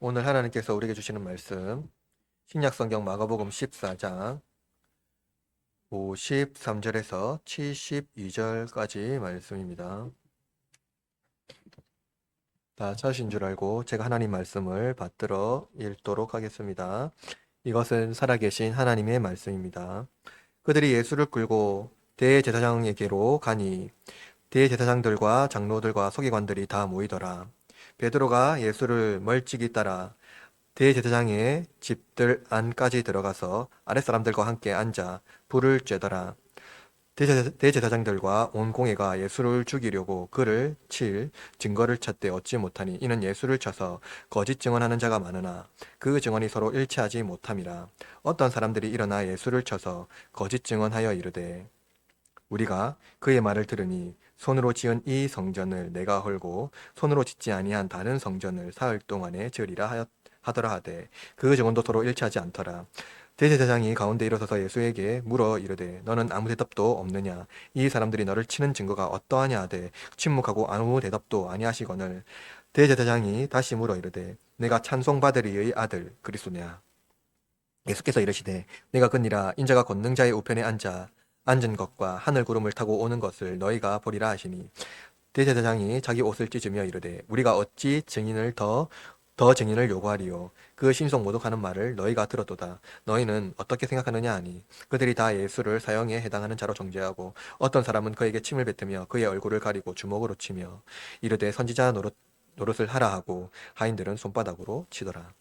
오늘 하나님께서 우리에게 주시는 말씀 신약성경 마가복음 14장 53절에서 72절까지 말씀입니다. 다 찾으신 줄 알고 제가 하나님 말씀을 받들어 읽도록 하겠습니다. 이것은 살아계신 하나님의 말씀입니다. 그들이 예수를 끌고 대제사장에게로 가니 대제사장들과 장로들과 서기관들이 다 모이더라. 베드로가 예수를 멀찍이 따라 대제사장의 집들 안까지 들어가서 아랫사람들과 함께 앉아 불을 쬐더라. 대제사장들과 온 공회가 예수를 죽이려고 그를 칠 증거를 찾되 얻지 못하니 이는 예수를 쳐서 거짓 증언하는 자가 많으나 그 증언이 서로 일치하지 못함이라. 어떤 사람들이 일어나 예수를 쳐서 거짓 증언하여 이르되 우리가 그의 말을 들으니 손으로 지은 이 성전을 내가 헐고 손으로 짓지 아니한 다른 성전을 사흘 동안에 지으리라 하더라 하되 그 증언도 서로 일치하지 않더라. 대제사장이 가운데 일어서서 예수에게 물어 이르되 너는 아무 대답도 없느냐? 이 사람들이 너를 치는 증거가 어떠하냐 하되 침묵하고 아무 대답도 아니하시거늘 대제사장이 다시 물어 이르되 내가 찬송받으리의 아들 그리스도냐? 예수께서 이르시되 내가 그니라 인자가 권능자의 우편에 앉은 것과 하늘 구름을 타고 오는 것을 너희가 보리라 하시니 대제사장이 자기 옷을 찢으며 이르되 우리가 어찌 증인을 더 증인을 요구하리요 그 신속 모독하는 말을 너희가 들었도다. 너희는 어떻게 생각하느냐 하니 그들이 다 예수를 사형에 해당하는 자로 정죄하고 어떤 사람은 그에게 침을 뱉으며 그의 얼굴을 가리고 주먹으로 치며 이르되 선지자 노릇을 하라 하고 하인들은 손바닥으로 치더라.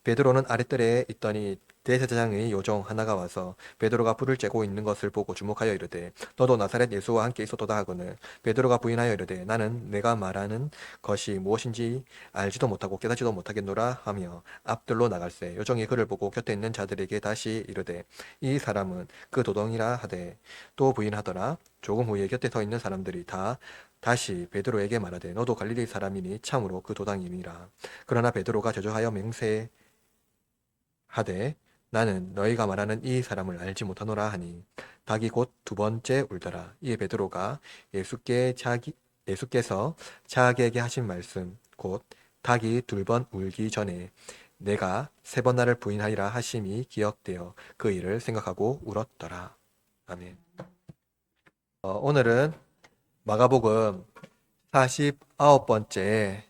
베드로는 아랫뜰에 있더니 대제사장의 요정 하나가 와서 베드로가 불을 쬐고 있는 것을 보고 주목하여 이르되 너도 나사렛 예수와 함께 있었도다 하거늘 베드로가 부인하여 이르되 나는 내가 말하는 것이 무엇인지 알지도 못하고 깨닫지도 못하겠노라 하며 앞뜰로 나갈새 요정이 그를 보고 곁에 있는 자들에게 다시 이르되 이 사람은 그 도덩이라 하되 또 부인하더라. 조금 후에 곁에 서 있는 사람들이 다 다시 베드로에게 말하되 너도 갈릴리 사람이니 참으로 그 도당이니라. 그러나 베드로가 저주하여 맹세하되 나는 너희가 말하는 이 사람을 알지 못하노라 하니 닭이 곧 두 번째 울더라. 이에 베드로가 예수께서 자기에게 하신 말씀 곧 닭이 둘 번 울기 전에 내가 세 번 나를 부인하리라 하심이 기억되어 그 일을 생각하고 울었더라. 아멘. 오늘은 마가복음 49번째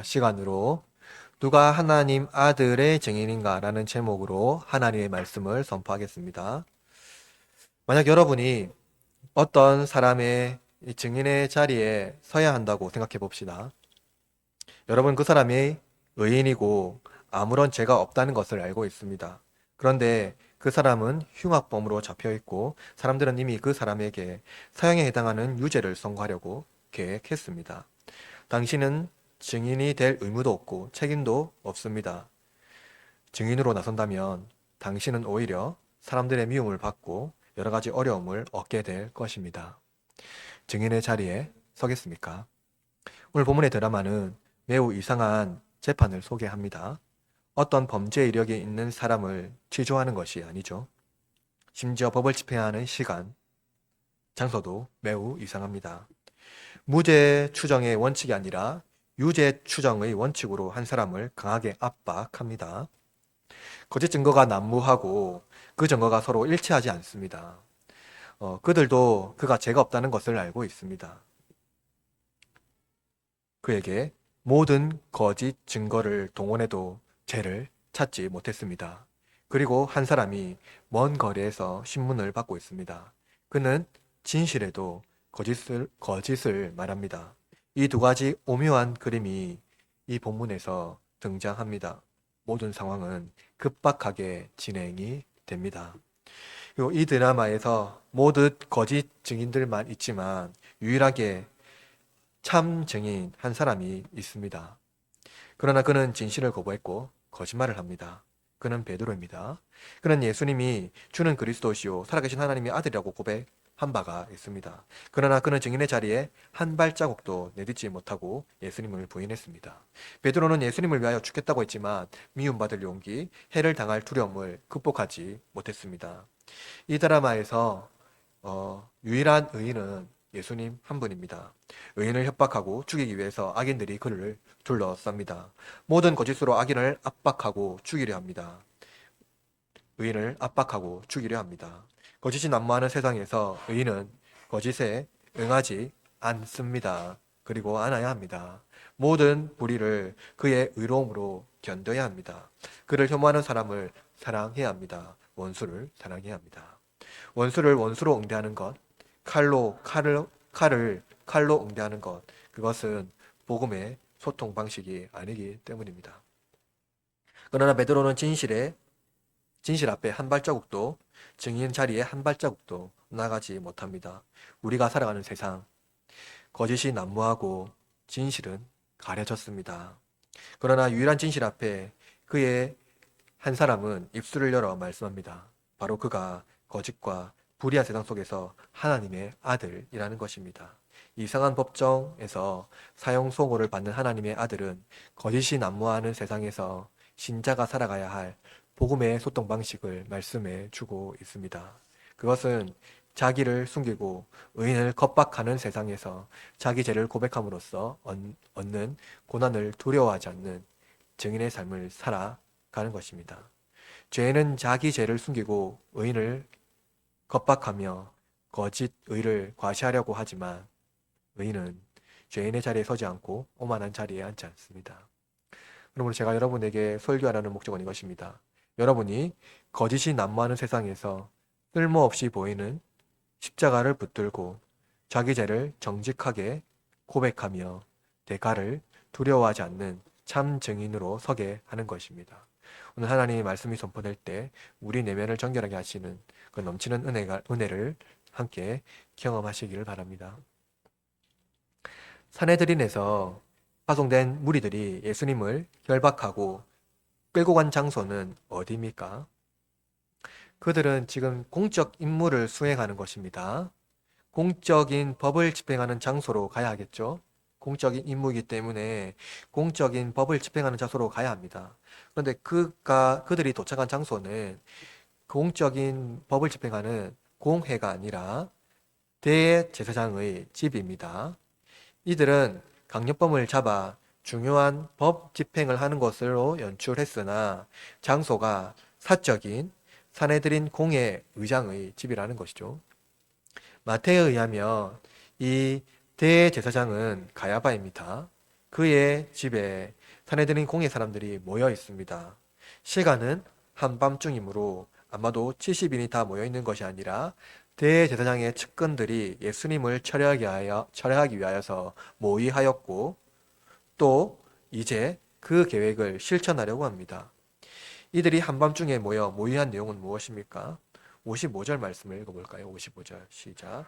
시간으로 누가 하나님 아들의 증인인가 라는 제목으로 하나님의 말씀을 선포하겠습니다. 만약 여러분이 어떤 사람의 이 증인의 자리에 서야 한다고 생각해 봅시다. 여러분 그 사람이 의인이고 아무런 죄가 없다는 것을 알고 있습니다. 그런데 그 사람은 흉악범으로 잡혀 있고 사람들은 이미 그 사람에게 사형에 해당하는 유죄를 선고하려고 계획했습니다. 당신은 증인이 될 의무도 없고 책임도 없습니다. 증인으로 나선다면 당신은 오히려 사람들의 미움을 받고 여러 가지 어려움을 얻게 될 것입니다. 증인의 자리에 서겠습니까? 오늘 본문의 드라마는 매우 이상한 재판을 소개합니다. 어떤 범죄 이력이 있는 사람을 취조하는 것이 아니죠. 심지어 법을 집행하는 시간, 장소도 매우 이상합니다. 무죄 추정의 원칙이 아니라 유죄 추정의 원칙으로 한 사람을 강하게 압박합니다. 거짓 증거가 난무하고 그 증거가 서로 일치하지 않습니다. 그들도 그가 죄가 없다는 것을 알고 있습니다. 그에게 모든 거짓 증거를 동원해도 죄를 찾지 못했습니다. 그리고 한 사람이 먼 거리에서 신문을 받고 있습니다. 그는 진실에도 거짓을 말합니다. 이 두 가지 오묘한 그림이 이 본문에서 등장합니다. 모든 상황은 급박하게 진행이 됩니다. 그리고 이 드라마에서 모두 거짓 증인들만 있지만 유일하게 참 증인 한 사람이 있습니다. 그러나 그는 진실을 거부했고 거짓말을 합니다. 그는 베드로입니다. 그는 예수님이 주는 그리스도시요 살아계신 하나님의 아들이라고 고백한 바가 있습니다. 그러나 그는 증인의 자리에 한 발자국도 내딛지 못하고 예수님을 부인했습니다. 베드로는 예수님을 위하여 죽겠다고 했지만 미움받을 용기, 해를 당할 두려움을 극복하지 못했습니다. 이 드라마에서 유일한 의인은 예수님 한 분입니다. 의인을 협박하고 죽이기 위해서 악인들이 그를 둘러쌉니다. 모든 거짓으로 악인을 압박하고 죽이려 합니다. 의인을 압박하고 죽이려 합니다. 거짓이 난무하는 세상에서 의인은 거짓에 응하지 않습니다. 그리고 않아야 합니다. 모든 불의를 그의 의로움으로 견뎌야 합니다. 그를 혐오하는 사람을 사랑해야 합니다. 원수를 사랑해야 합니다. 원수를 원수로 응대하는 것, 칼을 칼로 응대하는 것, 그것은 복음의 소통 방식이 아니기 때문입니다. 그러나 베드로는 진실 앞에 한 발자국도, 증인 자리에 한 발자국도 나가지 못합니다. 우리가 살아가는 세상, 거짓이 난무하고 진실은 가려졌습니다. 그러나 유일한 진실 앞에 그의 한 사람은 입술을 열어 말씀합니다. 바로 그가 거짓과 불의한 세상 속에서 하나님의 아들이라는 것입니다. 이상한 법정에서 사형선고를 받는 하나님의 아들은 거짓이 난무하는 세상에서 신자가 살아가야 할 복음의 소통 방식을 말씀해 주고 있습니다. 그것은 자기를 숨기고 의인을 겁박하는 세상에서 자기 죄를 고백함으로써 얻는 고난을 두려워하지 않는 증인의 삶을 살아가는 것입니다. 죄는 자기 죄를 숨기고 의인을 겁박하며 거짓 의를 과시하려고 하지만 의인은 죄인의 자리에 서지 않고 오만한 자리에 앉지 않습니다. 그러므로 제가 여러분에게 설교하라는 목적은 이것입니다. 여러분이 거짓이 난무하는 세상에서 쓸모없이 보이는 십자가를 붙들고 자기 죄를 정직하게 고백하며 대가를 두려워하지 않는 참 증인으로 서게 하는 것입니다. 오늘 하나님의 말씀이 선포될 때 우리 내면을 정결하게 하시는 그 넘치는 은혜를 함께 경험하시기를 바랍니다. 산헤드린에서 파송된 무리들이 예수님을 결박하고 끌고 간 장소는 어디입니까? 그들은 지금 공적 임무를 수행하는 것입니다. 공적인 법을 집행하는 장소로 가야 하겠죠. 공적인 임무이기 때문에 공적인 법을 집행하는 장소로 가야 합니다. 그런데 그들이 도착한 장소는 공적인 법을 집행하는 공회가 아니라 대제사장의 집입니다. 이들은 강력범을 잡아 중요한 법 집행을 하는 것으로 연출했으나 장소가 사적인 산헤드린 공회 의장의 집이라는 것이죠. 마태에 의하면 이 대제사장은 가야바입니다. 그의 집에 산헤드린 공회 사람들이 모여 있습니다. 시간은 한밤중이므로 아마도 70인이 다 모여 있는 것이 아니라 대제사장의 측근들이 예수님을 철회하기 위하여서 모의하였고 또 이제 그 계획을 실천하려고 합니다. 이들이 한밤중에 모여 모의한 내용은 무엇입니까? 55절 말씀을 읽어볼까요? 55절 시작.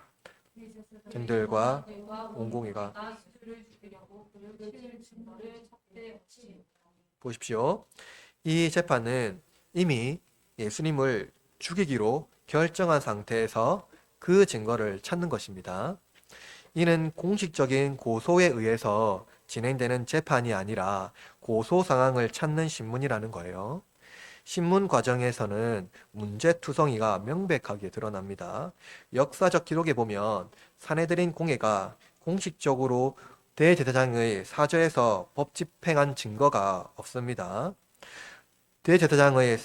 쟁들과 온공이가 보십시오. 이 재판은 이미 예수님을 죽이기로 결정한 상태에서 그 증거를 찾는 것입니다. 이는 공식적인 고소에 의해서 진행되는 재판이 아니라 고소 상황을 찾는 신문이라는 거예요. 신문 과정에서는 문제투성이가 명백하게 드러납니다. 역사적 기록에 보면 산헤드린 공회가 공식적으로 대제사장의 사저에서 법 집행한 증거가 없습니다. 대제사장의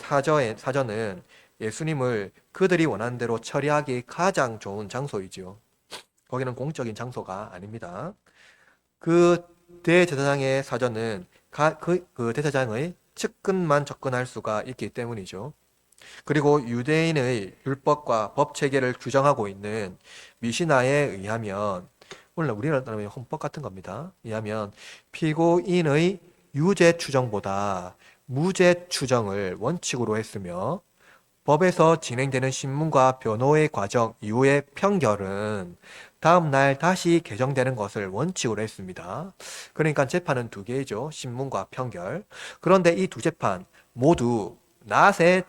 사저는 예수님을 그들이 원하는 대로 처리하기 가장 좋은 장소이지요. 거기는 공적인 장소가 아닙니다. 그 대제사장의 사저는 그 대제사장의 측근만 접근할 수가 있기 때문이죠. 그리고 유대인의 율법과 법 체계를 규정하고 있는 미시나에 의하면, 오늘 우리나라의 헌법 같은 겁니다. 의하면 피고인의 유죄 추정보다 무죄 추정을 원칙으로 했으며 법에서 진행되는 신문과 변호의 과정 이후의 판결은 다음 날 다시 개정되는 것을 원칙으로 했습니다. 그러니까 재판은 두 개이죠. 신문과 판결. 그런데 이 두 재판 모두 낮에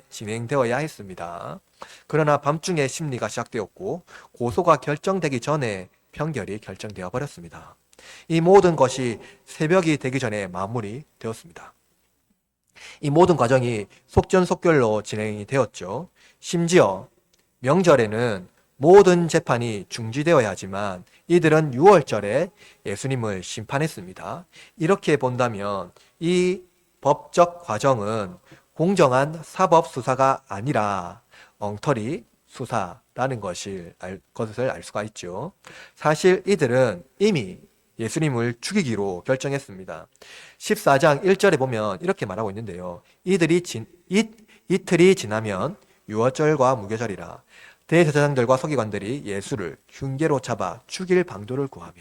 진행되어야 했습니다. 그러나 밤중에 심리가 시작되었고 고소가 결정되기 전에 판결이 결정되어 버렸습니다. 이 모든 것이 새벽이 되기 전에 마무리되었습니다. 이 모든 과정이 속전속결로 진행이 되었죠. 심지어 명절에는 모든 재판이 중지되어야 하지만 이들은 6월절에 예수님을 심판했습니다. 이렇게 본다면 이 법적 과정은 공정한 사법 수사가 아니라 엉터리 수사라는 것을 알 수가 있죠. 사실 이들은 이미 예수님을 죽이기로 결정했습니다. 14장 1절에 보면 이렇게 말하고 있는데요. 이틀이 지나면 유월절과 무교절이라 대제사장들과 서기관들이 예수를 흉계로 잡아 죽일 방도를 구하며,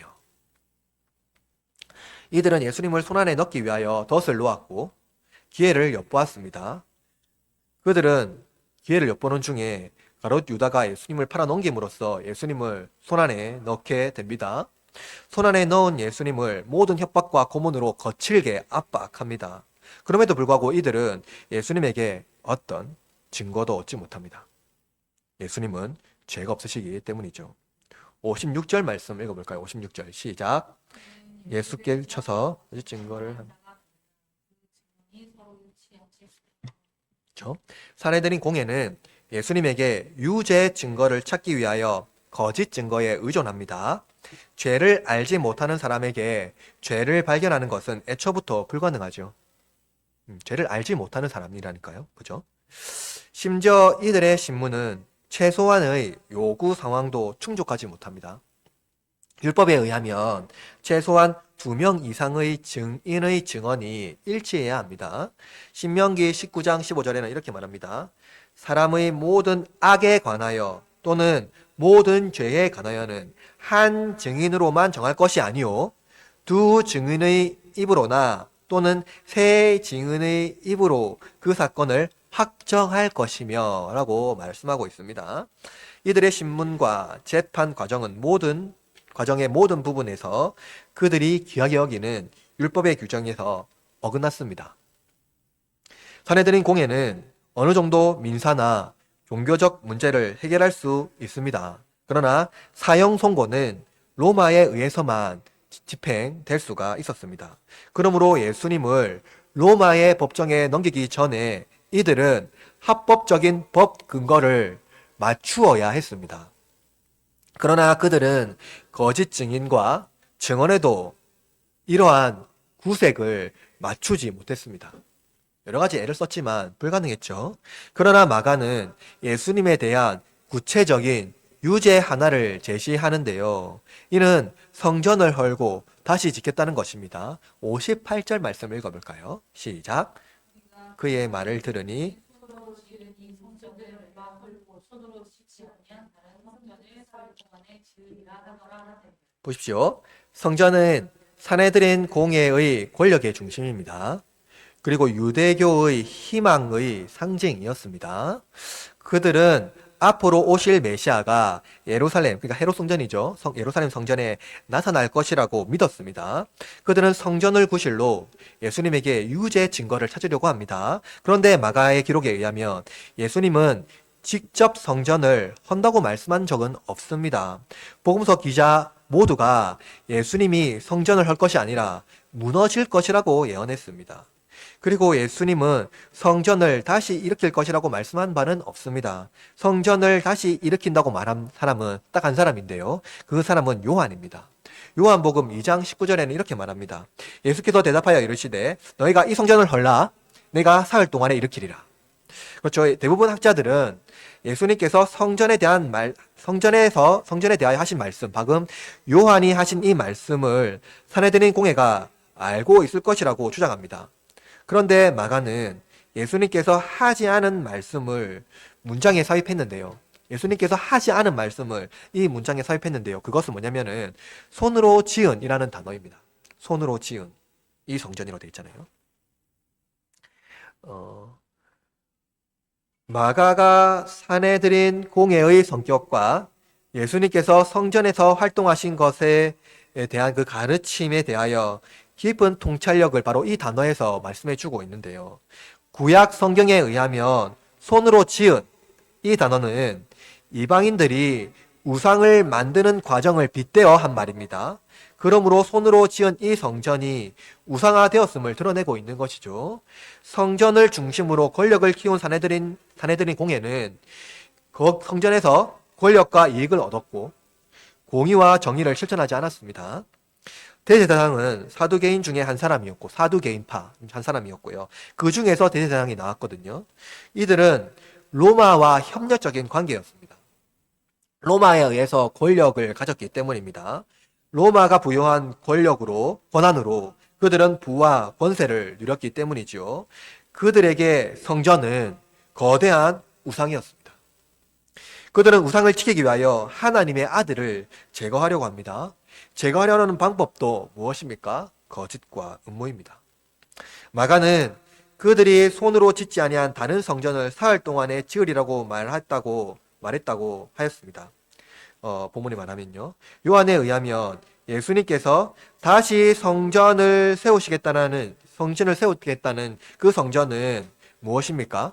이들은 예수님을 손안에 넣기 위하여 덫을 놓았고 기회를 엿보았습니다. 그들은 기회를 엿보는 중에 가롯 유다가 예수님을 팔아넘김으로써 예수님을 손안에 넣게 됩니다. 손안에 넣은 예수님을 모든 협박과 고문으로 거칠게 압박합니다. 그럼에도 불구하고 이들은 예수님에게 어떤 증거도 얻지 못합니다. 예수님은 죄가 없으시기 때문이죠. 56절 말씀 읽어볼까요? 56절 시작. 예수께 쳐서 증거를 그렇죠? 사내들인 공예는 예수님에게 유죄 증거를 찾기 위하여 거짓 증거에 의존합니다. 죄를 알지 못하는 사람에게 죄를 발견하는 것은 애초부터 불가능하죠. 죄를 알지 못하는 사람이라니까요. 그죠? 심지어 이들의 신문은 최소한의 요구 상황도 충족하지 못합니다. 율법에 의하면 최소한 2명 이상의 증인의 증언이 일치해야 합니다. 신명기 19장 15절에는 이렇게 말합니다. 사람의 모든 악에 관하여 또는 모든 죄에 관하여는 한 증인으로만 정할 것이 아니요 두 증인의 입으로나 또는 세 증인의 입으로 그 사건을 확정할 것이며 라고 말씀하고 있습니다. 이들의 신문과 재판 과정의 모든 부분에서 그들이 귀하게 여기는 율법의 규정에서 어긋났습니다. 사내들인 공예는 어느 정도 민사나 종교적 문제를 해결할 수 있습니다. 그러나 사형 선고는 로마에 의해서만 집행될 수가 있었습니다. 그러므로 예수님을 로마의 법정에 넘기기 전에 이들은 합법적인 법 근거를 맞추어야 했습니다. 그러나 그들은 거짓 증인과 증언에도 이러한 구색을 맞추지 못했습니다. 여러 가지 애를 썼지만 불가능했죠. 그러나 마가는 예수님에 대한 구체적인 유죄 하나를 제시하는데요. 이는 성전을 헐고 다시 짓겠다는 것입니다. 58절 말씀 읽어볼까요? 시작. 그의 말을 들으니 보십시오. 성전은 사내들인 공예의 권력의 중심입니다. 그리고 유대교의 희망의 상징이었습니다. 그들은 앞으로 오실 메시아가 예루살렘, 그러니까 헤롯 성전이죠. 예루살렘 성전에 나타날 것이라고 믿었습니다. 그들은 성전을 구실로 예수님에게 유죄 증거를 찾으려고 합니다. 그런데 마가의 기록에 의하면 예수님은 직접 성전을 헌다고 말씀한 적은 없습니다. 복음서 기자 모두가 예수님이 성전을 헐 것이 아니라 무너질 것이라고 예언했습니다. 그리고 예수님은 성전을 다시 일으킬 것이라고 말씀한 바는 없습니다. 성전을 다시 일으킨다고 말한 사람은 딱 한 사람인데요. 그 사람은 요한입니다. 요한복음 2장 19절에는 이렇게 말합니다. 예수께서 대답하여 이르시되 너희가 이 성전을 헐라 내가 사흘 동안에 일으키리라. 그렇죠. 대부분 학자들은 예수님께서 성전에 대하여 하신 말씀, 방금 요한이 하신 이 말씀을 사내들인 공예가 알고 있을 것이라고 주장합니다. 그런데 마가는 예수님께서 하지 않은 말씀을 문장에 삽입했는데요. 예수님께서 하지 않은 말씀을 이 문장에 삽입했는데요. 그것은 뭐냐면은 손으로 지은이라는 단어입니다. 손으로 지은. 이 성전이라고 되어 있잖아요. 마가가 사내들인 공예의 성격과 예수님께서 성전에서 활동하신 것에 대한 그 가르침에 대하여 깊은 통찰력을 바로 이 단어에서 말씀해 주고 있는데요. 구약 성경에 의하면 손으로 지은 이 단어는 이방인들이 우상을 만드는 과정을 빗대어 한 말입니다. 그러므로 손으로 지은 이 성전이 우상화되었음을 드러내고 있는 것이죠. 성전을 중심으로 권력을 키운 사내들인 공예는 그 성전에서 권력과 이익을 얻었고 공의와 정의를 실천하지 않았습니다. 대제사장은 사두개인 중에 한 사람이었고 사두개인파 한 사람이었고요. 그 중에서 대제사장이 나왔거든요. 이들은 로마와 협력적인 관계였습니다. 로마에 의해서 권력을 가졌기 때문입니다. 로마가 부여한 권한으로 그들은 부와 권세를 누렸기 때문이지요. 그들에게 성전은 거대한 우상이었습니다. 그들은 우상을 지키기 위하여 하나님의 아들을 제거하려고 합니다. 제거하려는 방법도 무엇입니까? 거짓과 음모입니다. 마가는 그들이 손으로 짓지 아니한 다른 성전을 사흘 동안에 지으리라고 말했다고 하였습니다. 본문에 말하면요. 요한에 의하면 예수님께서 다시 성전을 세우겠다는 그 성전은 무엇입니까?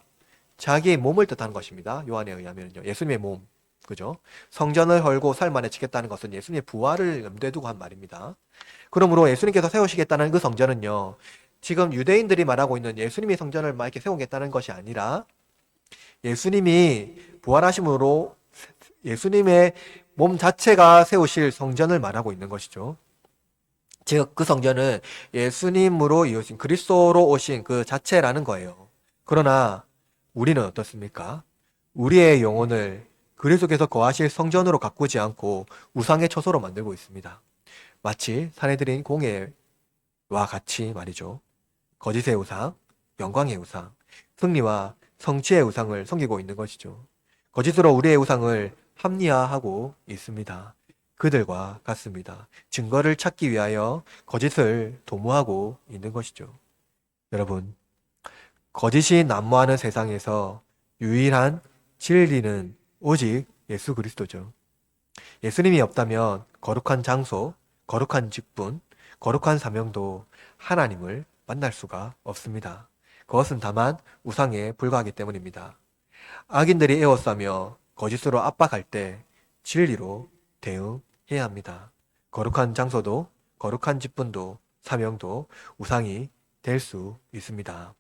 자기의 몸을 뜻하는 것입니다. 요한에 의하면요. 예수님의 몸. 그죠? 성전을 헐고 사흘 만에 짓겠다는 것은 예수님의 부활을 염두에 두고 한 말입니다. 그러므로 예수님께서 세우시겠다는 그 성전은요. 지금 유대인들이 말하고 있는 예수님의 성전을 막 이렇게 세우겠다는 것이 아니라 예수님이 부활하심으로 예수님의 몸 자체가 세우실 성전을 말하고 있는 것이죠. 즉, 그 성전은 예수님으로 이루어진 그리스도로 오신 그 자체라는 거예요. 그러나 우리는 어떻습니까? 우리의 영혼을 그리스도께서 거하실 성전으로 가꾸지 않고 우상의 처소로 만들고 있습니다. 마치 사내들인 공예와 같이 말이죠. 거짓의 우상, 영광의 우상, 승리와 성취의 우상을 섬기고 있는 것이죠. 거짓으로 우리의 우상을 합리화하고 있습니다. 그들과 같습니다. 증거를 찾기 위하여 거짓을 도모하고 있는 것이죠. 여러분, 거짓이 난무하는 세상에서 유일한 진리는 오직 예수 그리스도죠. 예수님이 없다면 거룩한 장소, 거룩한 직분, 거룩한 사명도 하나님을 만날 수가 없습니다. 그것은 다만 우상에 불과하기 때문입니다. 악인들이 에워싸며 거짓으로 압박할 때 진리로 대응해야 합니다. 거룩한 장소도, 거룩한 직분도, 사명도 우상이 될 수 있습니다.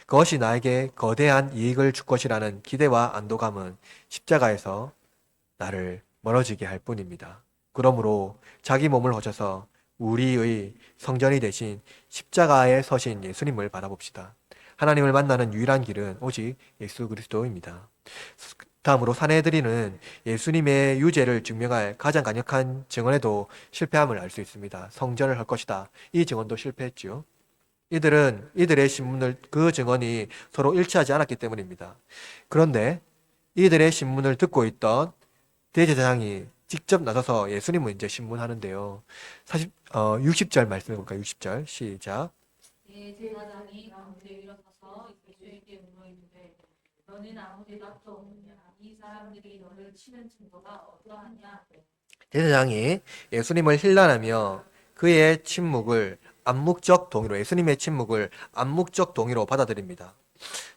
그것이 나에게 거대한 이익을 줄 것이라는 기대와 안도감은 십자가에서 나를 멀어지게 할 뿐입니다. 그러므로 자기 몸을 거쳐서 우리의 성전이 되신 십자가에 서신 예수님을 바라봅시다. 하나님을 만나는 유일한 길은 오직 예수 그리스도입니다. 다음으로 사내들이는 예수님의 유죄를 증명할 가장 강력한 증언에도 실패함을 알 수 있습니다. 성전을 할 것이다. 이 증언도 실패했지요. 이들의 신문을 그 증언이 서로 일치하지 않았기 때문입니다. 그런데 이들의 신문을 듣고 있던 대제사장이 직접 나서서 예수님을 이제 신문하는데요. 60절 말씀해 볼까요? 60절 시작. 대제사장이 가운데 일어서서 예수에게 물어이르되 너는 아무 대답도 없느냐? 이 사람들이 너를 치는 증거가 어떠하냐? 대제사장이 예수님을 힐난하며 그의 침묵을 암묵적 동의로 예수님의 침묵을 암묵적 동의로 받아들입니다.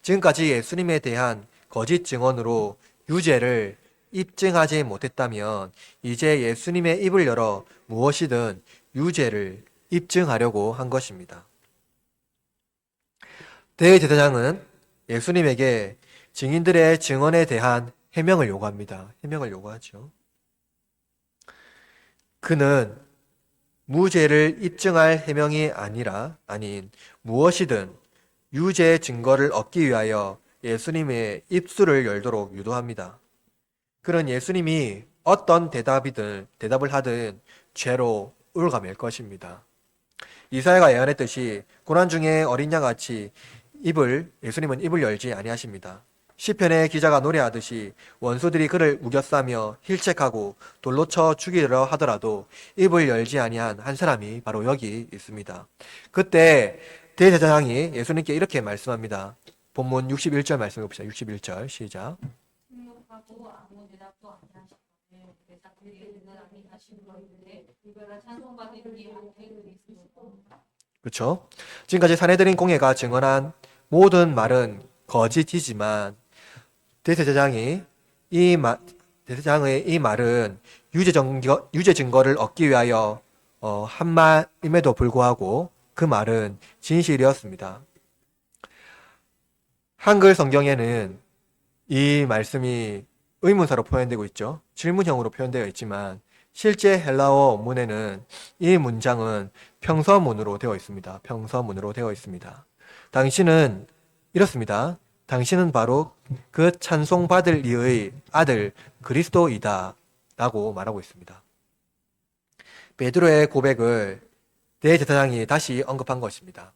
지금까지 예수님에 대한 거짓 증언으로 유죄를 입증하지 못했다면 이제 예수님의 입을 열어 무엇이든 유죄를 입증하려고 한 것입니다. 대제사장은 예수님에게 증인들의 증언에 대한 해명을 요구합니다. 해명을 요구하죠. 그는 무죄를 입증할 해명이 아닌 무엇이든 유죄 증거를 얻기 위하여 예수님의 입술을 열도록 유도합니다. 그는 예수님이 어떤 대답을 하든 죄로 울감일 것입니다. 이사야가 예언했듯이 고난 중에 어린 양같이 예수님은 입을 열지 아니하십니다. 시편의 기자가 노래하듯이 원수들이 그를 우겨싸며 힐책하고 돌로 쳐 죽이려 하더라도 입을 열지 아니한 한 사람이 바로 여기 있습니다. 그때 대제사장이 예수님께 이렇게 말씀합니다. 본문 61절 말씀해 봅시다. 61절 시작. 침묵하고 아무 대답도 아니하시거늘 대사들이 대단하게 하심으로 이르되 이거라 찬송받으니 안되고 있습니다. 그렇죠? 지금까지 사내들인 공예가 증언한 모든 말은 거짓이지만 대제사장의 이 말은 유죄 증거를 얻기 위하여 한 말임에도 불구하고 그 말은 진실이었습니다. 한글 성경에는 이 말씀이 의문사로 표현되고 있죠. 질문형으로 표현되어 있지만 실제 헬라어 원문에는 이 문장은 평서문으로 되어 있습니다. 평서문으로 되어 있습니다. 당신은 이렇습니다. 당신은 바로 그 찬송받을 이의 아들 그리스도이다 라고 말하고 있습니다. 베드로의 고백을 대제사장이 다시 언급한 것입니다.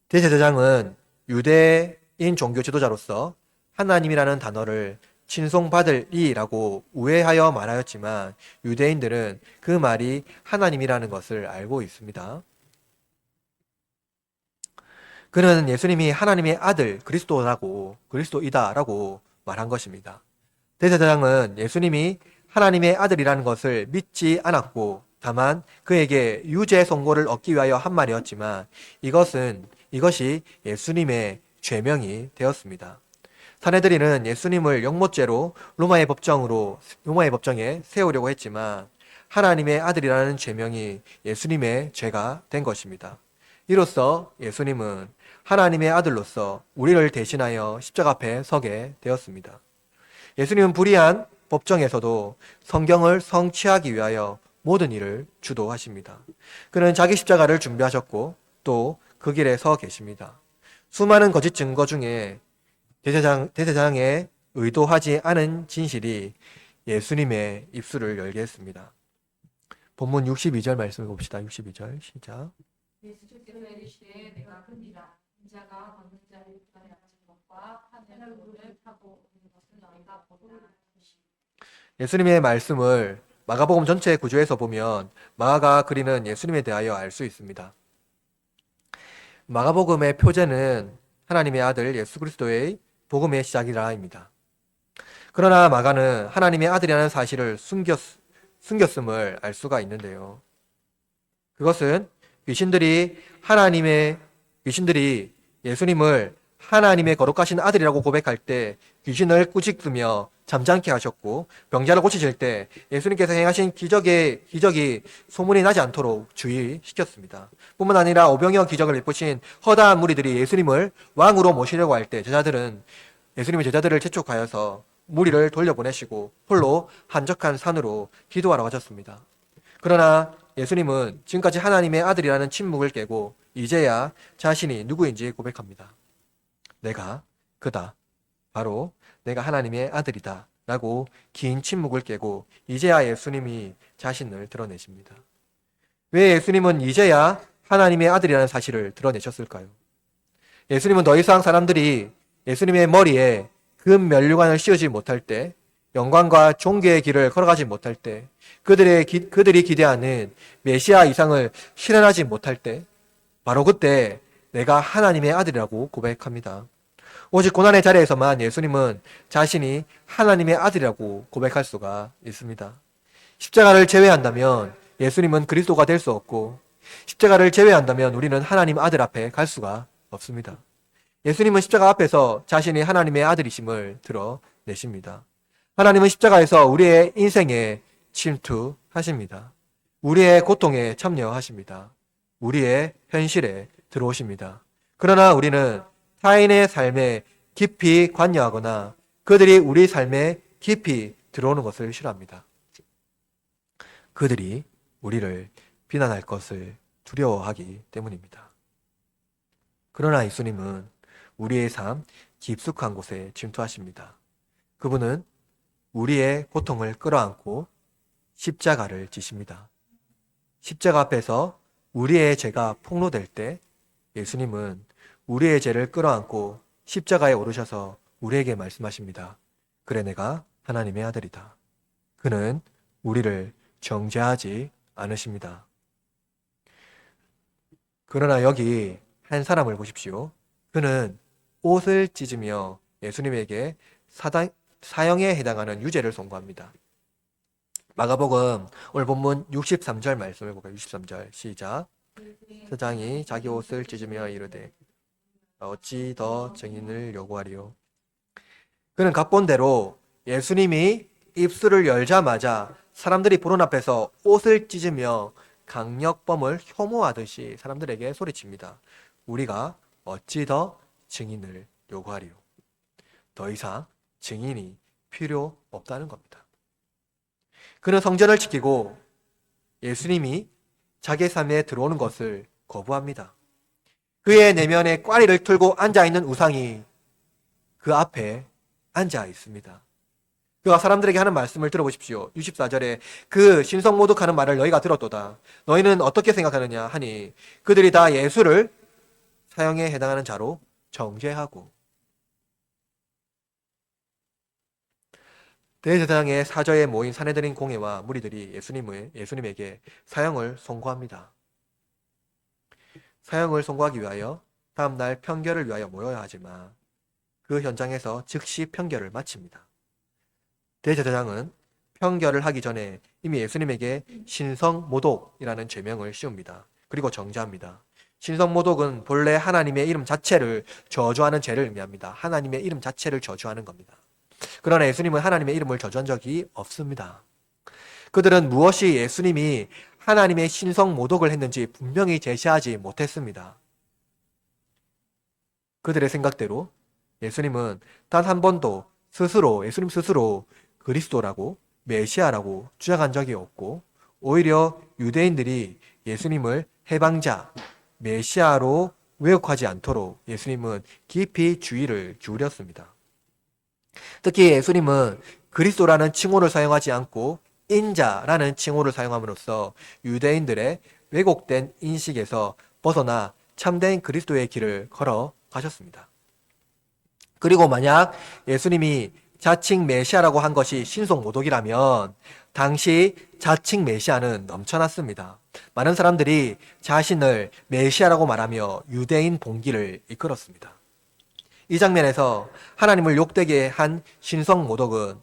대제사장은 유대인 종교 지도자로서 하나님이라는 단어를 친송받을 이라고 우회하여 말하였지만 유대인들은 그 말이 하나님이라는 것을 알고 있습니다. 그는 예수님이 하나님의 아들 그리스도이다라고 말한 것입니다. 대제사장은 예수님이 하나님의 아들이라는 것을 믿지 않았고 다만 그에게 유죄 선고를 얻기 위하여 한 말이었지만 이것이 예수님의 죄명이 되었습니다. 사내들이는 예수님을 영모죄로 로마의 법정에 세우려고 했지만 하나님의 아들이라는 죄명이 예수님의 죄가 된 것입니다. 이로써 예수님은 하나님의 아들로서 우리를 대신하여 십자가 앞에 서게 되었습니다. 예수님은 불의한 법정에서도 성경을 성취하기 위하여 모든 일을 주도하십니다. 그는 자기 십자가를 준비하셨고 또 그 길에 서 계십니다. 수많은 거짓 증거 중에 대제사장의 의도하지 않은 진실이 예수님의 입술을 열게 했습니다. 본문 62절 말씀을 봅시다. 62절 시작. 예수께서 이르시되 내가 그니라 인자가 걷는 자를 편에 앉은 것과 하늘을 타고 오는 것을 너희가 보리라. 예수님의 말씀을 마가복음 전체 구조에서 보면 마가가 그리는 예수님에 대하여 알 수 있습니다. 마가복음의 표제는 하나님의 아들 예수 그리스도의 복음의 시작이라입니다. 그러나 마가는 하나님의 아들이라는 사실을 숨겼음을 알 수가 있는데요. 그것은 귀신들이 예수님을 하나님의 거룩하신 아들이라고 고백할 때 귀신을 꾸짖으며 잠잠케 하셨고 병자를 고치실 때 예수님께서 행하신 기적이 소문이 나지 않도록 주의시켰습니다. 뿐만 아니라 오병이어 기적을 베푸신 허다한 무리들이 예수님을 왕으로 모시려고 할 때 예수님의 제자들을 재촉하여서 무리를 돌려보내시고 홀로 한적한 산으로 기도하러 가셨습니다. 그러나 예수님은 지금까지 하나님의 아들이라는 침묵을 깨고 이제야 자신이 누구인지 고백합니다. 내가 그다. 바로 내가 하나님의 아들이다. 라고 긴 침묵을 깨고 이제야 예수님이 자신을 드러내십니다. 왜 예수님은 이제야 하나님의 아들이라는 사실을 드러내셨을까요? 예수님은 더 이상 사람들이 예수님의 머리에 금 면류관을 씌우지 못할 때, 영광과 존귀의 길을 걸어가지 못할 때, 그들이 기대하는 메시아 이상을 실현하지 못할 때, 바로 그때 내가 하나님의 아들이라고 고백합니다. 오직 고난의 자리에서만 예수님은 자신이 하나님의 아들이라고 고백할 수가 있습니다. 십자가를 제외한다면 예수님은 그리스도가 될 수 없고 십자가를 제외한다면 우리는 하나님 아들 앞에 갈 수가 없습니다. 예수님은 십자가 앞에서 자신이 하나님의 아들이심을 드러내십니다. 하나님은 십자가에서 우리의 인생에 침투하십니다. 우리의 고통에 참여하십니다. 우리의 현실에 들어오십니다. 그러나 우리는 타인의 삶에 깊이 관여하거나 그들이 우리 삶에 깊이 들어오는 것을 싫어합니다. 그들이 우리를 비난할 것을 두려워하기 때문입니다. 그러나 예수님은 우리의 삶 깊숙한 곳에 침투하십니다. 그분은 우리의 고통을 끌어안고 십자가를 지십니다. 십자가 앞에서 우리의 죄가 폭로될 때 예수님은 우리의 죄를 끌어안고 십자가에 오르셔서 우리에게 말씀하십니다. 그래 내가 하나님의 아들이다. 그는 우리를 정죄하지 않으십니다. 그러나 여기 한 사람을 보십시오. 그는 옷을 찢으며 예수님에게 사형에 해당하는 유죄를 선고합니다. 마가복음 오늘 본문 63절 말씀을 볼까요? 63절 시작. 서장이 자기 옷을 찢으며 이르되 어찌 더 증인을 요구하리요. 그는 각본대로 예수님이 입술을 열자마자 사람들이 보는 앞에서 옷을 찢으며 강력범을 혐오하듯이 사람들에게 소리칩니다. 우리가 어찌 더 증인을 요구하리요. 더 이상 증인이 필요 없다는 겁니다. 그는 성전을 지키고 예수님이 자기 삶에 들어오는 것을 거부합니다. 그의 내면에 꽈리를 틀고 앉아있는 우상이 그 앞에 앉아 있습니다. 그가 사람들에게 하는 말씀을 들어보십시오. 64절에 그 신성모독하는 말을 너희가 들었도다. 너희는 어떻게 생각하느냐 하니 그들이 다 예수를 사형에 해당하는 자로 정죄하고 대제사장의 사저에 모인 산헤드린 공회와 무리들이 예수님에게 사형을 선고합니다. 사형을 선고하기 위하여 다음날 편결을 위하여 모여야 하지만 그 현장에서 즉시 편결을 마칩니다. 대제사장은 편결을 하기 전에 이미 예수님에게 신성모독이라는 죄명을 씌웁니다. 그리고 정죄합니다. 신성모독은 본래 하나님의 이름 자체를 저주하는 죄를 의미합니다. 하나님의 이름 자체를 저주하는 겁니다. 그러나 예수님은 하나님의 이름을 저주한 적이 없습니다. 그들은 무엇이 예수님이 하나님의 신성모독을 했는지 분명히 제시하지 못했습니다. 그들의 생각대로 예수님은 단 한 번도 예수님 스스로 그리스도라고 메시아라고 주장한 적이 없고 오히려 유대인들이 예수님을 해방자, 메시아로 왜곡하지 않도록 예수님은 깊이 주의를 기울였습니다. 특히 예수님은 그리스도라는 칭호를 사용하지 않고 인자라는 칭호를 사용함으로써 유대인들의 왜곡된 인식에서 벗어나 참된 그리스도의 길을 걸어가셨습니다. 그리고 만약 예수님이 자칭 메시아라고 한 것이 신성모독이라면 당시 자칭 메시아는 넘쳐났습니다. 많은 사람들이 자신을 메시아라고 말하며 유대인 봉기를 이끌었습니다. 이 장면에서 하나님을 욕되게 한 신성모독은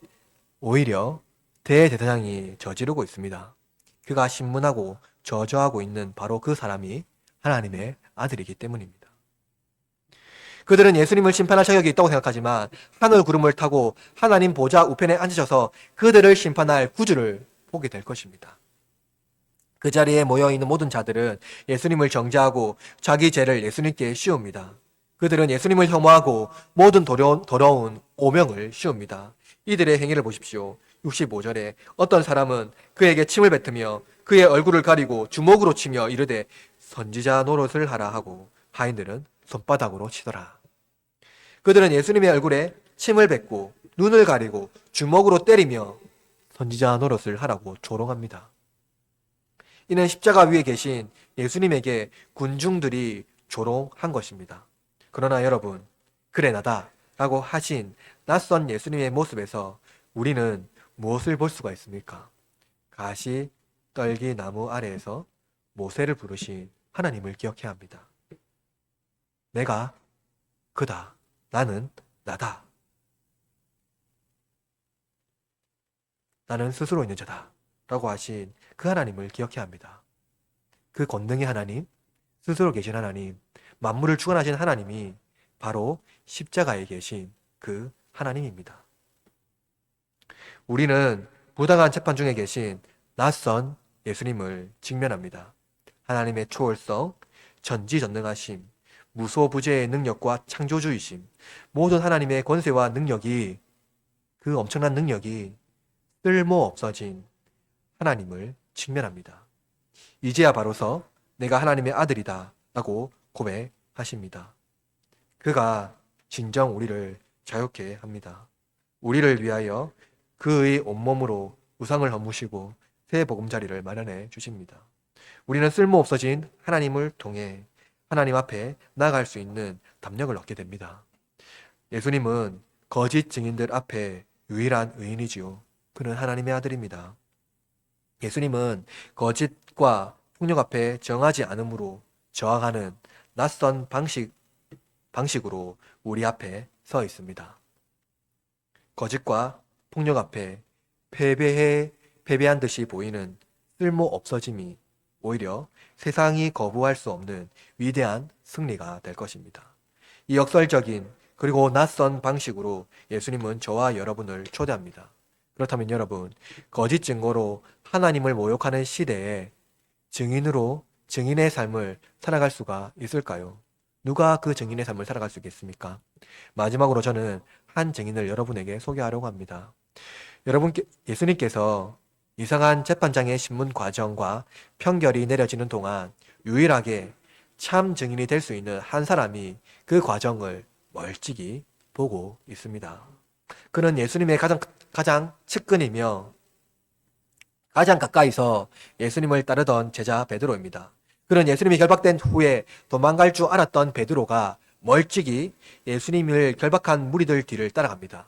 오히려 대제사장이 저지르고 있습니다. 그가 신문하고 저주하고 있는 바로 그 사람이 하나님의 아들이기 때문입니다. 그들은 예수님을 심판할 자격이 있다고 생각하지만 하늘 구름을 타고 하나님 보좌 우편에 앉으셔서 그들을 심판할 구주를 보게 될 것입니다. 그 자리에 모여있는 모든 자들은 예수님을 정죄하고 자기 죄를 예수님께 씌웁니다. 그들은 예수님을 혐오하고 모든 더러운 오명을 씌웁니다. 이들의 행위를 보십시오. 65절에 어떤 사람은 그에게 침을 뱉으며 그의 얼굴을 가리고 주먹으로 치며 이르되 선지자 노릇을 하라 하고 하인들은 손바닥으로 치더라. 그들은 예수님의 얼굴에 침을 뱉고 눈을 가리고 주먹으로 때리며 선지자 노릇을 하라고 조롱합니다. 이는 십자가 위에 계신 예수님에게 군중들이 조롱한 것입니다. 그러나 여러분, 그래 나다 라고 하신 낯선 예수님의 모습에서 우리는 무엇을 볼 수가 있습니까? 가시 떨기 나무 아래에서 모세를 부르신 하나님을 기억해야 합니다. 내가 그다. 나는 나다. 나는 스스로 있는 자다. 라고 하신 그 하나님을 기억해야 합니다. 그 권능의 하나님, 스스로 계신 하나님, 만물을 주관하신 하나님이 바로 십자가에 계신 그 하나님입니다. 우리는 부당한 재판 중에 계신 낯선 예수님을 직면합니다. 하나님의 초월성, 전지전능하심, 무소부재의 능력과 창조주의심, 모든 하나님의 권세와 능력이, 그 엄청난 능력이 쓸모없어진 하나님을 직면합니다. 이제야 바로서 내가 하나님의 아들이다 라고 고백하십니다. 그가 진정 우리를 자유케 합니다. 우리를 위하여 그의 온몸으로 우상을 허무시고 새 보금자리를 마련해 주십니다. 우리는 쓸모없어진 하나님을 통해 하나님 앞에 나아갈 수 있는 담력을 얻게 됩니다. 예수님은 거짓 증인들 앞에 유일한 의인이지요. 그는 하나님의 아들입니다. 예수님은 거짓과 폭력 앞에 정하지 않음으로 저항하는 낯선 방식으로 우리 앞에 서 있습니다. 거짓과 폭력 앞에 패배한 듯이 보이는 쓸모 없어짐이 오히려 세상이 거부할 수 없는 위대한 승리가 될 것입니다. 이 역설적인 그리고 낯선 방식으로 예수님은 저와 여러분을 초대합니다. 그렇다면 여러분, 거짓 증거로 하나님을 모욕하는 시대에 증인의 삶을 살아갈 수가 있을까요? 누가 그 증인의 삶을 살아갈 수 있겠습니까? 마지막으로 저는 한 증인을 여러분에게 소개하려고 합니다. 예수님께서 이상한 재판장의 신문 과정과 평결이 내려지는 동안 유일하게 참 증인이 될 수 있는 한 사람이 그 과정을 멀찍이 보고 있습니다. 그는 예수님의 가장 측근이며 가장 가까이서 예수님을 따르던 제자 베드로입니다. 그는 예수님이 결박된 후에 도망갈 줄 알았던 베드로가 멀찍이 예수님을 결박한 무리들 뒤를 따라갑니다.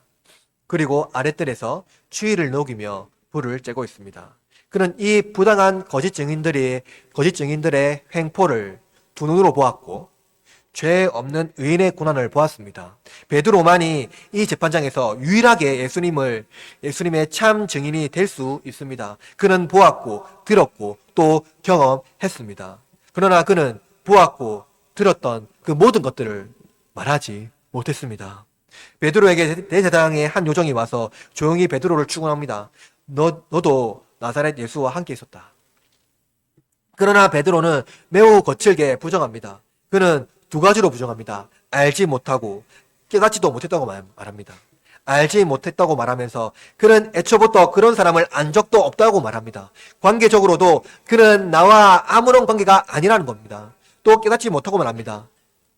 그리고 아랫뜰에서 추위를 녹이며 불을 쬐고 있습니다. 그는 이 부당한 거짓 증인들의 횡포를 두 눈으로 보았고 죄 없는 의인의 고난을 보았습니다. 베드로만이 이 재판장에서 유일하게 예수님의 참 증인이 될 수 있습니다. 그는 보았고 들었고 또 경험했습니다. 그러나 그는 보았고 들었던 그 모든 것들을 말하지 못했습니다. 베드로에게 대제사장의 한 요정이 와서 조용히 베드로를 축원합니다. 너도 나사렛 예수와 함께 있었다. 그러나 베드로는 매우 거칠게 부정합니다. 그는 두 가지로 부정합니다. 알지 못하고 깨닫지도 못했다고 말합니다. 알지 못했다고 말하면서 그는 애초부터 그런 사람을 안 적도 없다고 말합니다. 관계적으로도 그는 나와 아무런 관계가 아니라는 겁니다. 또 깨닫지 못하고 말합니다.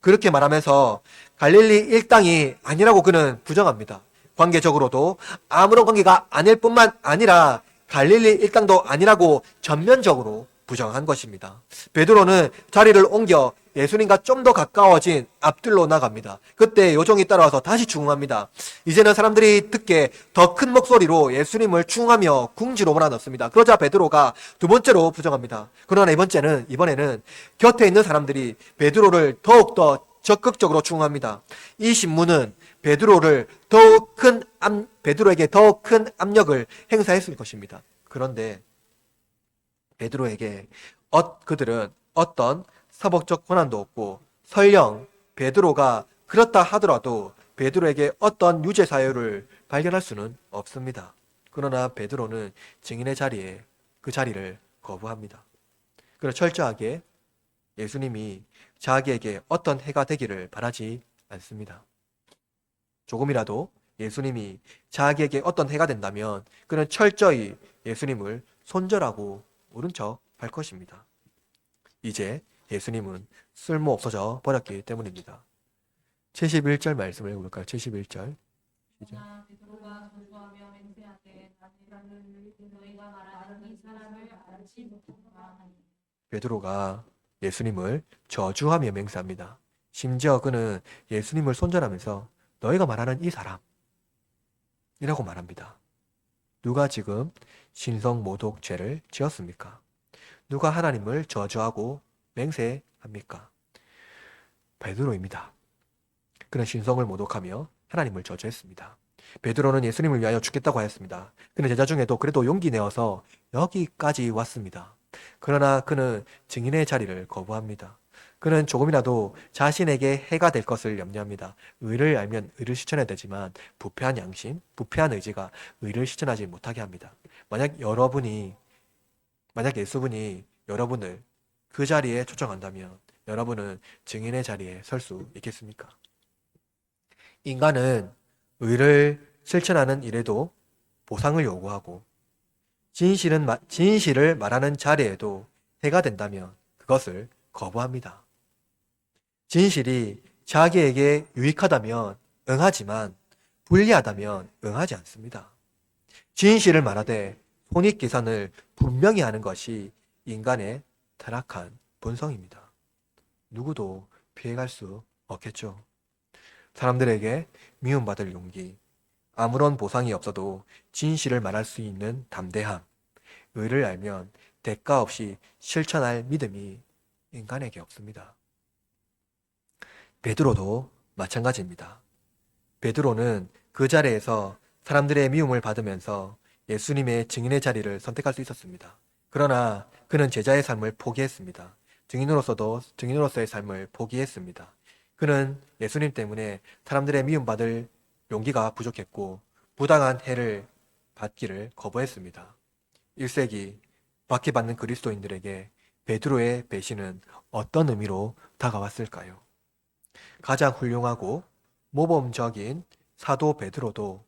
그렇게 말하면서 갈릴리 일당이 아니라고 그는 부정합니다. 관계적으로도 아무런 관계가 아닐 뿐만 아니라 갈릴리 일당도 아니라고 전면적으로 부정한 것입니다. 베드로는 자리를 옮겨 예수님과 좀 더 가까워진 앞뜰로 나갑니다. 그때 요정이 따라와서 다시 충응합니다. 이제는 사람들이 듣게 더 큰 목소리로 예수님을 충응하며 궁지로 몰아넣습니다. 그러자 베드로가 두 번째로 부정합니다. 그러나 이번에는 곁에 있는 사람들이 베드로를 더욱더 적극적으로 충응합니다. 이 신문은 베드로에게 더 큰 압력을 행사했을 것입니다. 그런데 베드로에게 그들은 어떤 사법적 권한도 없고 설령 베드로가 그렇다 하더라도 베드로에게 어떤 유죄 사유를 발견할 수는 없습니다. 그러나 베드로는 증인의 그 자리를 거부합니다. 그러나 철저하게 예수님이 자기에게 어떤 해가 되기를 바라지 않습니다. 조금이라도 예수님이 자기에게 어떤 해가 된다면 그는 철저히 예수님을 손절하고 모른 척 할 것입니다. 이제 예수님은 쓸모없어져 버렸기 때문입니다. 71절 말씀을 읽어볼까요? 71절. 그러나 베드로가 저주하며 맹세하되 나는 너희가 말하는 이 사람을 알지 못한다 하니. 베드로가 예수님을 저주하며 맹세합니다. 심지어 그는 예수님을 손절하면서 너희가 말하는 이 사람이라고 말합니다. 누가 지금 신성모독 죄를 지었습니까? 누가 하나님을 저주하고 맹세합니까? 베드로입니다. 그는 신성을 모독하며 하나님을 저주했습니다. 베드로는 예수님을 위하여 죽겠다고 하였습니다. 그는 제자 중에도 그래도 용기 내어서 여기까지 왔습니다. 그러나 그는 증인의 자리를 거부합니다. 그는 조금이라도 자신에게 해가 될 것을 염려합니다. 의를 알면 의를 실천해야 되지만 부패한 양심, 부패한 의지가 의를 실천하지 못하게 합니다. 만약 예수분이 여러분을 그 자리에 초청한다면 여러분은 증인의 자리에 설 수 있겠습니까? 인간은 의를 실천하는 일에도 보상을 요구하고 진실을 말하는 자리에도 해가 된다면 그것을 거부합니다. 진실이 자기에게 유익하다면 응하지만 불리하다면 응하지 않습니다. 진실을 말하되 손익계산을 분명히 하는 것이 인간의 타락한 본성입니다. 누구도 피해갈 수 없겠죠. 사람들에게 미움받을 용기, 아무런 보상이 없어도 진실을 말할 수 있는 담대함, 의를 알면 대가 없이 실천할 믿음이 인간에게 없습니다. 베드로도 마찬가지입니다. 베드로는 그 자리에서 사람들의 미움을 받으면서 예수님의 증인의 자리를 선택할 수 있었습니다. 그러나 그는 제자의 삶을 포기했습니다. 증인으로서의 삶을 포기했습니다. 그는 예수님 때문에 사람들의 미움받을 용기가 부족했고 부당한 해를 받기를 거부했습니다. 1세기 박해받는 그리스도인들에게 베드로의 배신은 어떤 의미로 다가왔을까요? 가장 훌륭하고 모범적인 사도 베드로도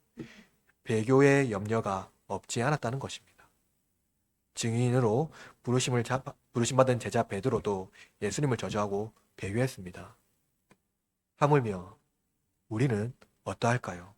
배교의 염려가 없지 않았다는 것입니다. 증인으로 부르심받은 제자 베드로도 예수님을 저주하고 배교했습니다. 하물며 우리는 어떠할까요?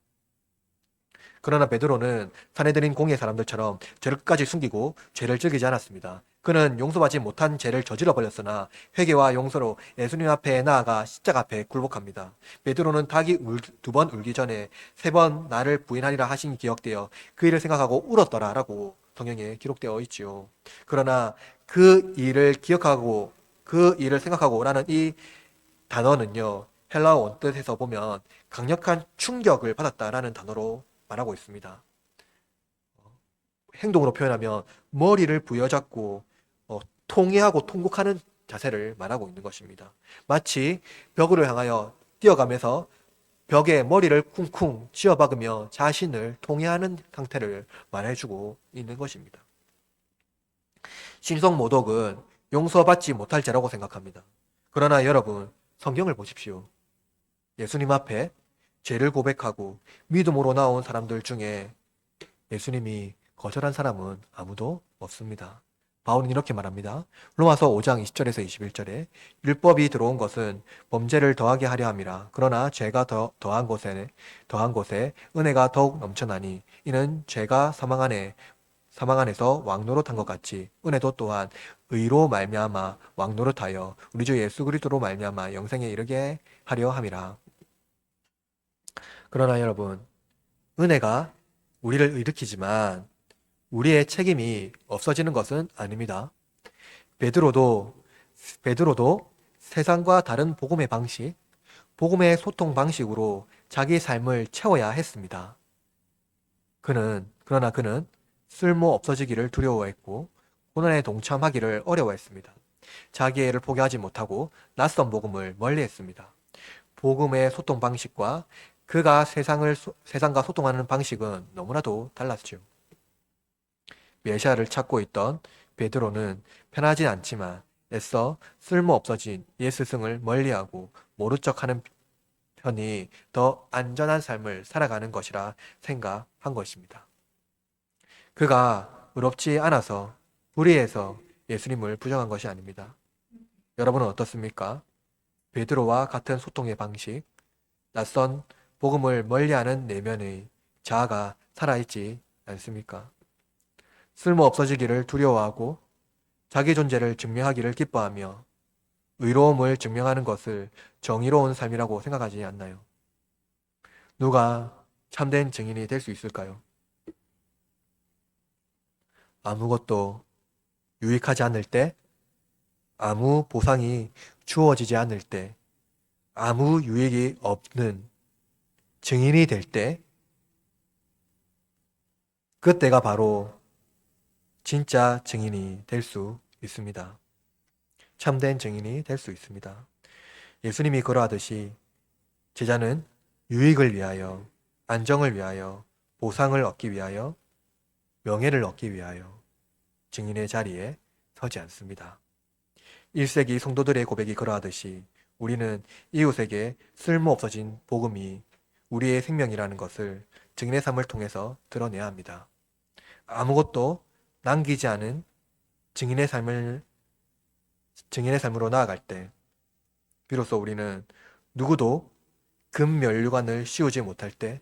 그러나 베드로는 사내들인 공의 사람들처럼 죄를 끝까지 숨기고 죄를 즐기지 않았습니다. 그는 용서받지 못한 죄를 저질러 버렸으나 회개와 용서로 예수님 앞에 나아가 십자가 앞에 굴복합니다. 베드로는 닭이 두 번 울기 전에 세 번 나를 부인하리라 하신 기억되어 그 일을 생각하고 울었더라라고 성경에 기록되어 있지요. 그러나 그 일을 기억하고 그 일을 생각하고라는 이 단어는요, 헬라어 원뜻에서 보면 강력한 충격을 받았다라는 단어로 말하고 있습니다. 행동으로 표현하면 머리를 부여잡고 통회하고 통곡하는 자세를 말하고 있는 것입니다. 마치 벽을 향하여 뛰어가면서 벽에 머리를 쿵쿵 쥐어박으며 자신을 통회하는 상태를 말해주고 있는 것입니다. 신성모독은 용서받지 못할 죄라고 생각합니다. 그러나 여러분, 성경을 보십시오. 예수님 앞에 죄를 고백하고 믿음으로 나온 사람들 중에 예수님이 거절한 사람은 아무도 없습니다. 바울은 이렇게 말합니다. 로마서 5장 20절에서 21절에 율법이 들어온 것은 범죄를 더하게 하려 함이라. 그러나 죄가 더한 곳에 은혜가 더욱 넘쳐나니 이는 죄가 사망 안에서 왕노릇한 것 같이 은혜도 또한 의로 말미암아 왕노릇하여 우리 주 예수 그리스도로 말미암아 영생에 이르게 하려 함이라. 그러나 여러분, 은혜가 우리를 일으키지만 우리의 책임이 없어지는 것은 아닙니다. 베드로도 세상과 다른 복음의 방식, 복음의 소통 방식으로 자기 삶을 채워야 했습니다. 그러나 그는 쓸모 없어지기를 두려워했고 고난에 동참하기를 어려워했습니다. 자기의 일을 포기하지 못하고 낯선 복음을 멀리했습니다. 복음의 소통 방식과 그가 세상과 소통하는 방식은 너무나도 달랐죠. 메시아를 찾고 있던 베드로는 편하진 않지만 애써 쓸모없어진 옛 스승을 멀리하고 모른 척하는 편이 더 안전한 삶을 살아가는 것이라 생각한 것입니다. 그가 의롭지 않아서 불의해서 예수님을 부정한 것이 아닙니다. 여러분은 어떻습니까? 베드로와 같은 소통의 방식, 낯선 복음을 멀리하는 내면의 자아가 살아있지 않습니까? 쓸모 없어지기를 두려워하고 자기 존재를 증명하기를 기뻐하며 의로움을 증명하는 것을 정의로운 삶이라고 생각하지 않나요? 누가 참된 증인이 될 수 있을까요? 아무것도 유익하지 않을 때, 아무 보상이 주어지지 않을 때, 아무 유익이 없는 증인이 될 때, 그때가 바로 진짜 증인이 될 수 있습니다. 참된 증인이 될 수 있습니다. 예수님이 그러하듯이 제자는 유익을 위하여, 안정을 위하여, 보상을 얻기 위하여, 명예를 얻기 위하여 증인의 자리에 서지 않습니다. 1세기 성도들의 고백이 그러하듯이 우리는 이웃에게 쓸모없어진 복음이 우리의 생명이라는 것을 증인의 삶을 통해서 드러내야 합니다. 아무것도 남기지 않은 증인의 삶으로 나아갈 때 비로소 우리는 누구도 금면류관을 씌우지 못할 때,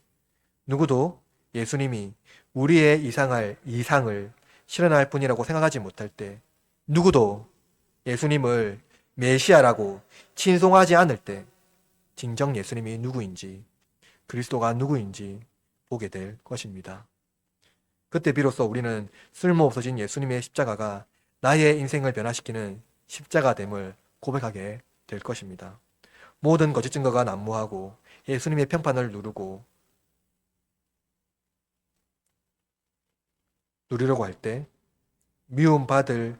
누구도 예수님이 우리의 이상을 실현할 뿐이라고 생각하지 못할 때, 누구도 예수님을 메시아라고 칭송하지 않을 때 진정 예수님이 누구인지, 그리스도가 누구인지 보게 될 것입니다. 그때 비로소 우리는 쓸모없어진 예수님의 십자가가 나의 인생을 변화시키는 십자가됨을 고백하게 될 것입니다. 모든 거짓 증거가 난무하고 예수님의 평판을 누리려고 할 때 미움받을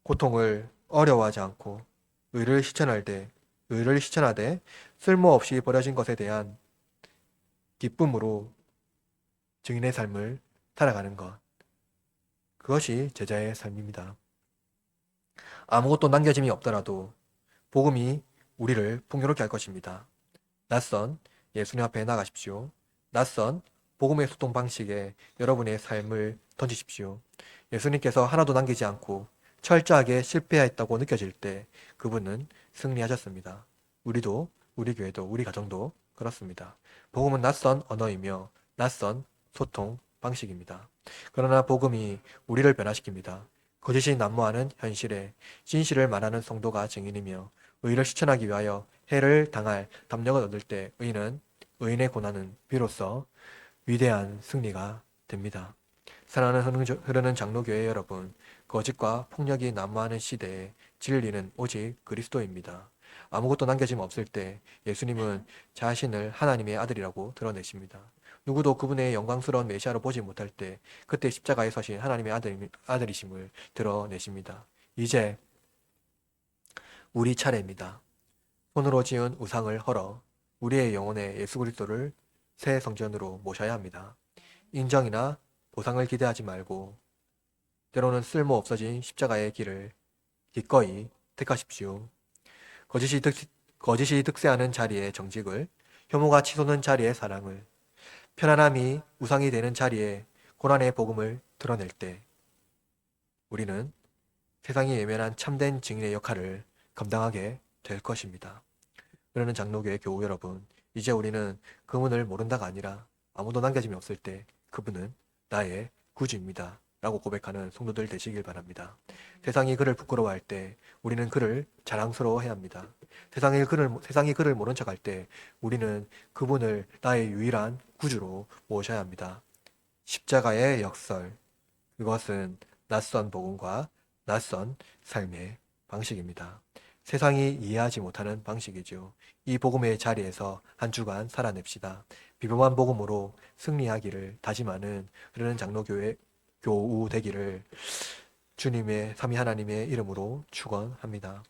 고통을 어려워하지 않고 의를 실천하되 쓸모없이 버려진 것에 대한 기쁨으로 증인의 삶을 살아가는 것. 그것이 제자의 삶입니다. 아무것도 남겨짐이 없더라도 복음이 우리를 풍요롭게 할 것입니다. 낯선 예수님 앞에 나가십시오. 낯선 복음의 소통 방식에 여러분의 삶을 던지십시오. 예수님께서 하나도 남기지 않고 철저하게 실패했다고 느껴질 때 그분은 승리하셨습니다. 우리 교회도, 우리 가정도 그렇습니다. 복음은 낯선 언어이며 낯선 소통 방식입니다. 그러나 복음이 우리를 변화시킵니다. 거짓이 난무하는 현실에 진실을 말하는 성도가 증인이며 의를 실천하기 위하여 해를 당할 담력을 얻을 때 의인의 고난은 비로소 위대한 승리가 됩니다. 사랑하는 흐르는 장로교회 여러분, 거짓과 폭력이 난무하는 시대에 진리는 오직 그리스도입니다. 아무것도 남겨짐 없을 때 예수님은 자신을 하나님의 아들이라고 드러내십니다. 누구도 그분의 영광스러운 메시아로 보지 못할 때 그때 십자가에 서신 하나님의 아들이심을 드러내십니다. 이제 우리 차례입니다. 손으로 지은 우상을 헐어 우리의 영혼에 예수 그리스도를 새 성전으로 모셔야 합니다. 인정이나 보상을 기대하지 말고 때로는 쓸모 없어진 십자가의 길을 기꺼이 택하십시오. 거짓이 득세하는 자리에 정직을, 혐오가 치솟는 자리에 사랑을, 편안함이 우상이 되는 자리에 고난의 복음을 드러낼 때 우리는 세상이 외면한 참된 증인의 역할을 감당하게 될 것입니다. 그러는 장로교회 교우 여러분, 이제 우리는 그분을 모른다가 아니라 아무도 남겨짐이 없을 때 그분은 나의 구주입니다 라고 고백하는 성도들 되시길 바랍니다. 세상이 그를 부끄러워할 때 우리는 그를 자랑스러워해야 합니다. 세상이 그를 모른 척할 때 우리는 그분을 나의 유일한 구주로 모셔야 합니다. 십자가의 역설, 그것은 낯선 복음과 낯선 삶의 방식입니다. 세상이 이해하지 못하는 방식이죠. 이 복음의 자리에서 한 주간 살아냅시다. 비범한 복음으로 승리하기를 다짐하는 흐르는 장로교회 교우 되기를 주님의 삼위 하나님의 이름으로 축원합니다.